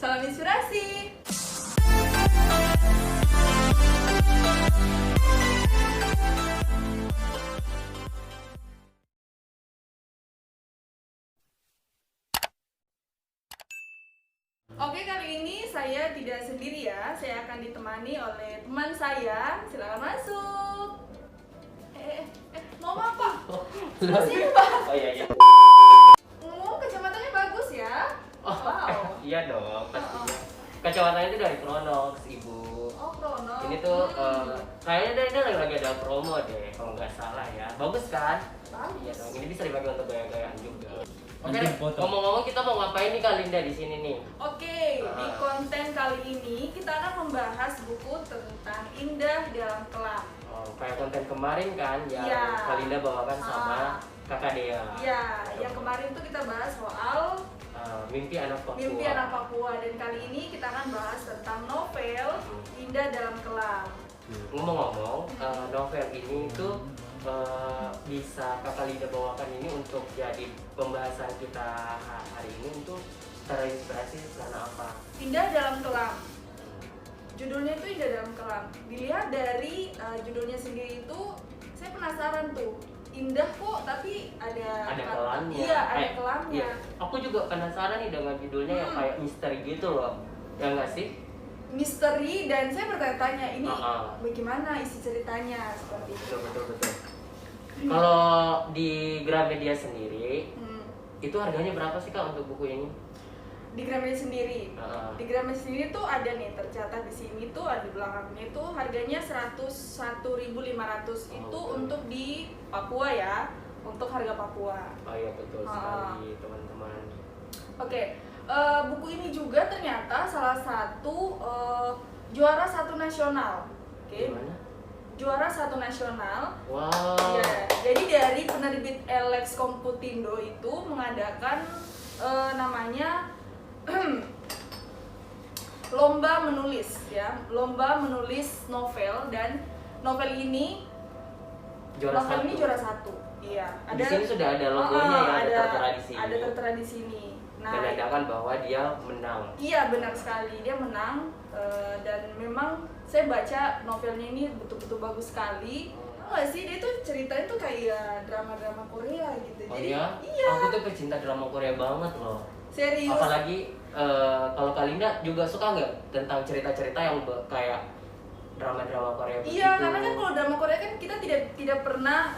Salam inspirasi. Oke, kali ini saya tidak sendiri ya. Saya akan ditemani oleh teman saya. Silakan masuk. Mau apa? Sini, Pak. Oh iya iya. Kacamatanya bagus ya. Oh, Wow. iya dong, pastinya. Kacamatanya itu dari Kronox, Ibu. Oh, Krono. Ini tuh kayaknya dia lagi ada promo deh, kalau nggak salah ya. Bagus kan? Bagus. Iya dong. Ini bisa dipakai untuk gaya-gayaan juga. Oke, Anjing, foto. ngomong-ngomong kita mau ngapain nih Kak Linda di sini nih? Oke, di konten kali ini kita akan membahas buku tentang Indah dalam Kelam. Oh, kayak konten kemarin kan yang Iya. Kak Linda bawakan sama Kakak Dea. Iya, yang kemarin tuh kita bahas soal Mimpi Anak Papua. Mimpi Anak Papua, dan kali ini kita akan bahas tentang novel Indah dalam Kelam. Ngomong-ngomong, novel ini tuh bisa Kakak Linda bawakan ini untuk jadi pembahasan kita hari ini untuk terinspirasi karena apa? Indah dalam Kelam. Judulnya itu Indah dalam Kelam. Dilihat dari judulnya sendiri itu, saya penasaran tuh. Indah kok, tapi ada Kelamnya. Iya, ada kelamnya. Iya. Aku juga penasaran nih dengan judulnya yang kayak misteri gitu loh. Ya nggak sih? Misteri, dan saya bertanya-tanya ini Uh-uh. bagaimana isi ceritanya seperti itu. Betul. Kalau di Gramedia sendiri, itu harganya berapa sih Kak untuk buku ini? Di Gramedia sendiri. Uh-uh. Di Gramedia sendiri tuh ada nih, tercatat di sini tuh ada di belakangnya itu harganya 101.500 itu betul. untuk di Papua ya, untuk harga Papua. Oh iya betul sekali teman-teman. Oke, buku ini juga ternyata salah satu juara satu nasional. Oke. Gimana? Juara satu nasional. Wow. Ya, jadi dari penerbit Alex Komputindo itu mengadakan namanya lomba menulis ya, lomba menulis novel, dan novel ini Juara satu. Iya. Di sini sudah ada logonya ya, ada tertera di sini. Ada tertera di sini. Nah, menandakan bahwa dia menang. iya benar sekali, dia menang, dan memang saya baca novelnya ini betul-betul bagus sekali. Tahu nggak sih, dia tuh ceritanya tuh kayak drama-drama Korea gitu. Oh Jadi iya? iya, Aku tuh pecinta drama Korea banget loh. serius. Apalagi kalau Kak Linda juga suka nggak tentang cerita-cerita yang kayak drama-drama Korea begitu? Iya, karena kan kalau drama Korea kan kita tidak pernah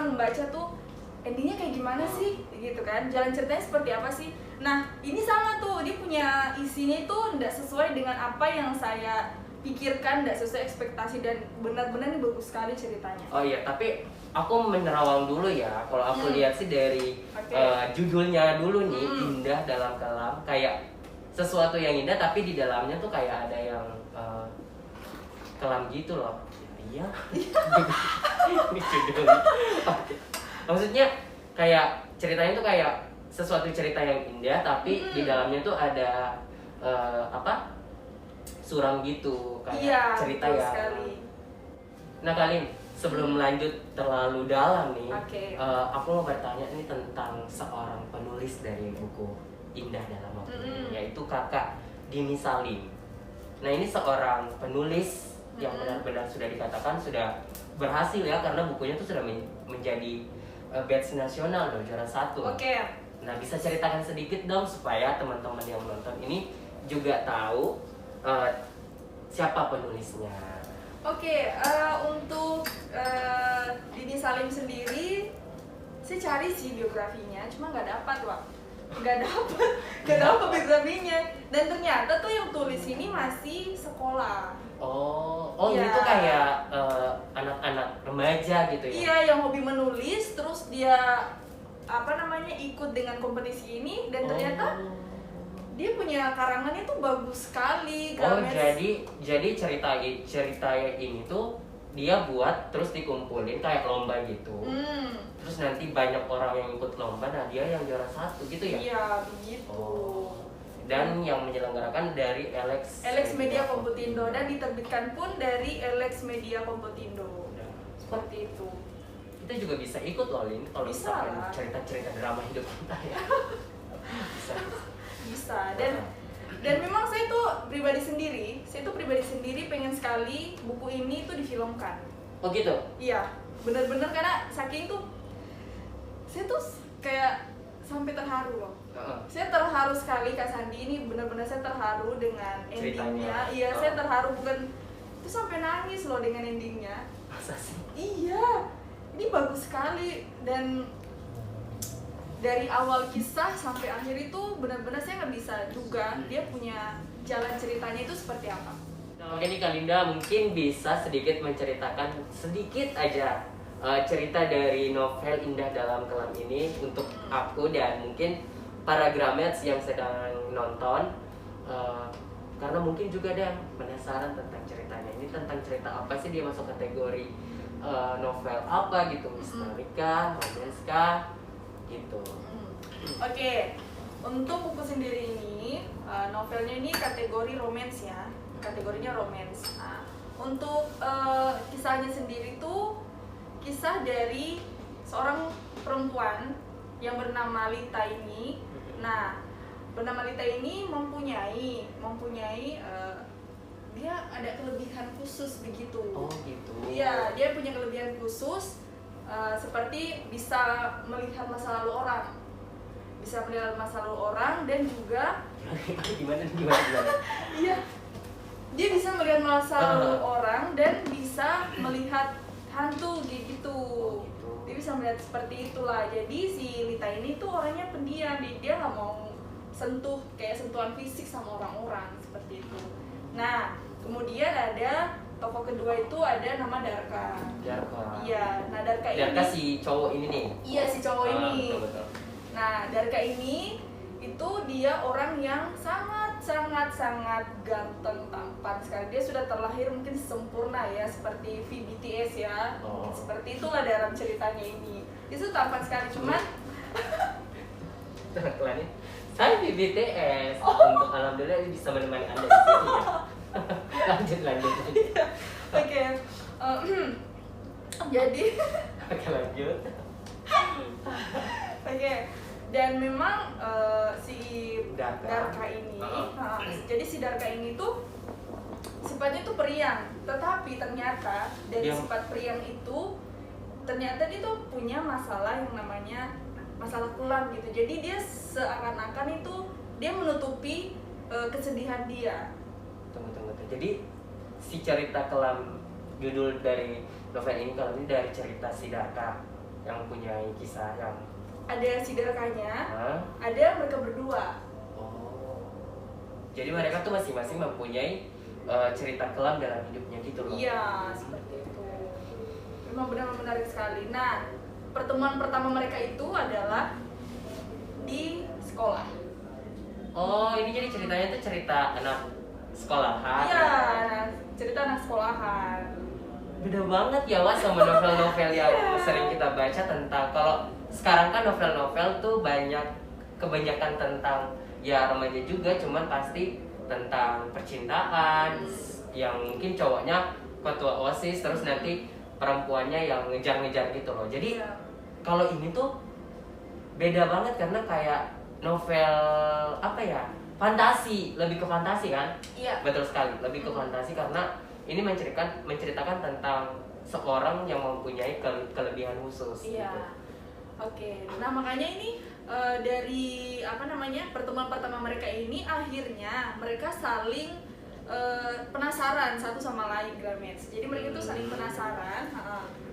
membaca tuh endingnya kayak gimana sih, gitu kan? Jalan ceritanya seperti apa sih? Nah, ini sama tuh, dia punya isinya itu tidak sesuai dengan apa yang saya pikirkan, tidak sesuai ekspektasi, dan benar-benar ini bagus sekali ceritanya. Oh iya, tapi aku menerawang dulu ya. Kalau aku lihat sih dari judulnya dulu nih, Indah dalam Kelam, kayak sesuatu yang indah tapi di dalamnya tuh kayak ada yang kelam gitu loh. Iya. Ini judulnya. Maksudnya kayak ceritanya tuh kayak sesuatu cerita yang indah tapi di dalamnya tuh ada suram gitu, kayak Iya, cerita betul ya. sekali. Nah Kalin, sebelum lanjut terlalu dalam nih, aku mau bertanya ini tentang seorang penulis dari buku Indah dalam Kelam, yaitu Kakak Dini Salim. Nah ini seorang penulis yang benar-benar sudah dikatakan sudah berhasil ya, karena bukunya tuh sudah menjadi batch nasional loh, juara satu. Oke. Nah bisa ceritakan sedikit dong supaya teman-teman yang menonton ini juga tahu siapa penulisnya. Oke, untuk Dini Salim sendiri, saya cari sih biografinya, cuma nggak dapat, Wak. Nggak dapat biografinya. Dan ternyata tuh yang tulis ini masih sekolah. Ini Iya. tuh kayak anak-anak remaja gitu ya? Iya, yang hobi menulis, terus dia ikut dengan kompetisi ini, dan ternyata dia punya karangannya tuh bagus sekali. Jadi cerita ini tuh dia buat terus dikumpulin kayak lomba gitu. Terus nanti banyak orang yang ikut lomba, nah dia yang juara satu gitu ya? Iya, begitu. Dan yang menyelenggarakan dari Alex Media Komputindo, dan diterbitkan pun dari Alex Media Komputindo. Seperti itu. Kita juga bisa ikut loh, Lin, kalau Bisa misalkan lah. cerita-cerita drama hidup kita ya. Bisa. Bisa. Dan Dan memang saya tuh pribadi sendiri pengen sekali buku ini tuh difilmkan. Oh gitu? Iya, bener-bener karena saking tuh saya tuh kayak sampai terharu loh. Saya terharu sekali Kak Sandi, ini bener-bener saya terharu dengan endingnya. Iya, saya terharu bukan itu sampai nangis loh dengan endingnya. Masa sih? Iya, ini bagus sekali dan dari awal kisah sampai akhir itu benar-benar saya nggak bisa juga dia punya jalan ceritanya itu seperti apa. Nah, oke nih Kak Linda mungkin bisa sedikit menceritakan sedikit aja cerita dari novel Indah Dalam Kelam ini untuk aku dan mungkin para Gramets yang sedang nonton, karena mungkin juga ada yang penasaran tentang ceritanya. Ini tentang cerita apa sih, dia masuk kategori novel apa gitu, misteri kah, romance kah gitu. Oke, untuk buku sendiri ini novelnya ini kategori romance ya, kategorinya romance. Nah, untuk kisahnya sendiri tuh kisah dari seorang perempuan yang bernama Lita ini. Nah, bernama Lita ini mempunyai dia ada kelebihan khusus begitu. Oh gitu. Iya, dia punya kelebihan khusus seperti bisa melihat masa lalu orang. Dan juga gimana? iya, dia bisa melihat masa lalu orang dan bisa melihat hantu gitu. Dia bisa melihat seperti itulah. Jadi si Lita ini tuh orangnya pendiam, dia nggak mau kayak sentuhan fisik sama orang-orang seperti itu. Nah, kemudian ada tokoh kedua itu ada nama Darka. Iya, nah Darka si cowok ini nih. Iya, si cowok ini. Betul. Nah, Darka ini itu dia orang yang sangat ganteng, tampan sekali. Dia sudah terlahir mungkin sempurna ya, seperti VBTS ya. Seperti itulah dalam ceritanya ini. Dia tuh tampan sekali, cuman saya VBTS. Untuk alhamdulillah bisa menemani Anda di sini ya. lanjut. Oke. Jadi Oke, lanjut. Oke. Dan memang si Darka ini, jadi si Darka ini tuh sifatnya tuh periang, tetapi ternyata dari sifat periang itu ternyata dia tuh punya masalah yang namanya masalah kelam gitu. Jadi dia seakan-akan itu dia menutupi kesedihan dia. Tunggu. Jadi si cerita kelam, judul dari novel ini kalau ini dari cerita si Darka yang punya kisah yang ada si Darkanya, ada mereka berdua. Oh, jadi mereka tuh masing-masing mempunyai cerita kelam dalam hidupnya gitu loh. Iya, seperti itu. Memang benar-benar menarik sekali. Nah, pertemuan pertama mereka itu adalah di sekolah. Oh, ini jadi ceritanya tuh cerita anak sekolahan. Iya, cerita anak sekolahan. Beda banget ya Wak sama novel-novel yang sering kita baca tentang, kalau sekarang kan novel-novel tuh kebanyakan tentang ya remaja juga, cuman pasti tentang percintaan yang mungkin cowoknya ketua OSIS terus nanti perempuannya yang ngejar-ngejar gitu loh. Jadi kalau ini tuh beda banget karena kayak novel apa ya, fantasi, lebih ke fantasi kan? Iya. Betul sekali, lebih ke fantasi karena ini menceritakan tentang seorang yang mempunyai kelebihan khusus. Iya. Gitu. Oke. Nah makanya ini dari pertemuan pertama mereka ini akhirnya mereka saling penasaran satu sama lain, Gramets. Jadi mereka itu saling penasaran.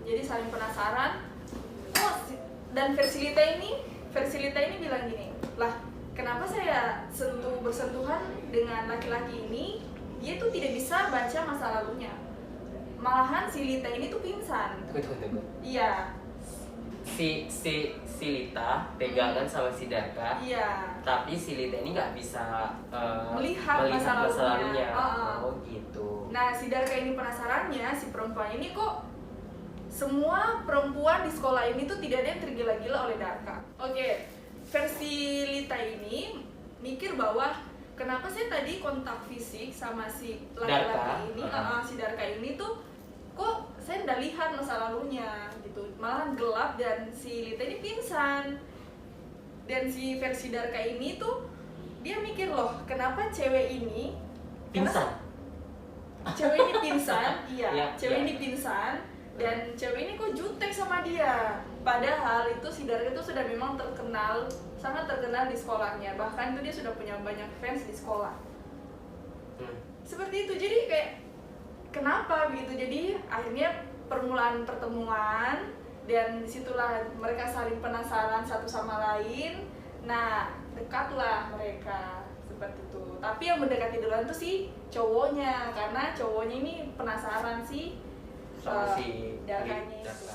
Jadi saling penasaran. Dan versi Lita ini bilang gini, lah kenapa saya bersentuhan dengan laki-laki ini? Dia tuh tidak bisa baca masa lalunya. Malahan si Lita ini tuh pingsan. Tunggu. Iya. Si Lita pegangan sama si Darka. Iya. Tapi si Lita ini nggak bisa melihat masa lalunya. Oh gitu. Nah si Darka ini penasarannya, si perempuan ini kok semua perempuan di sekolah ini tuh tidak ada yang tergila-gila oleh Darka. Oke, versi Lita ini mikir bahwa kenapa sih tadi kontak fisik sama si laki-laki ini, si Darka ini tuh kok saya nggak lihat masa lalunya gitu, malahan gelap dan si Lita ini pingsan. Dan si versi Darka ini tuh dia mikir loh, kenapa cewek ini Pingsan. cewek ini pingsan, iya, Ya, cewek ya. ini pingsan dan cewek ini kok jutek sama dia. Padahal itu si Darga itu sudah memang terkenal, sangat terkenal di sekolahnya. Bahkan itu dia sudah punya banyak fans di sekolah. Seperti itu, jadi kayak kenapa begitu? Jadi akhirnya permulaan pertemuan dan disitulah mereka saling penasaran satu sama lain. Nah, dekatlah mereka seperti itu. Tapi yang mendekati duluan tuh si cowoknya, karena cowoknya ini penasaran sih sama si Darganya itu. Darga.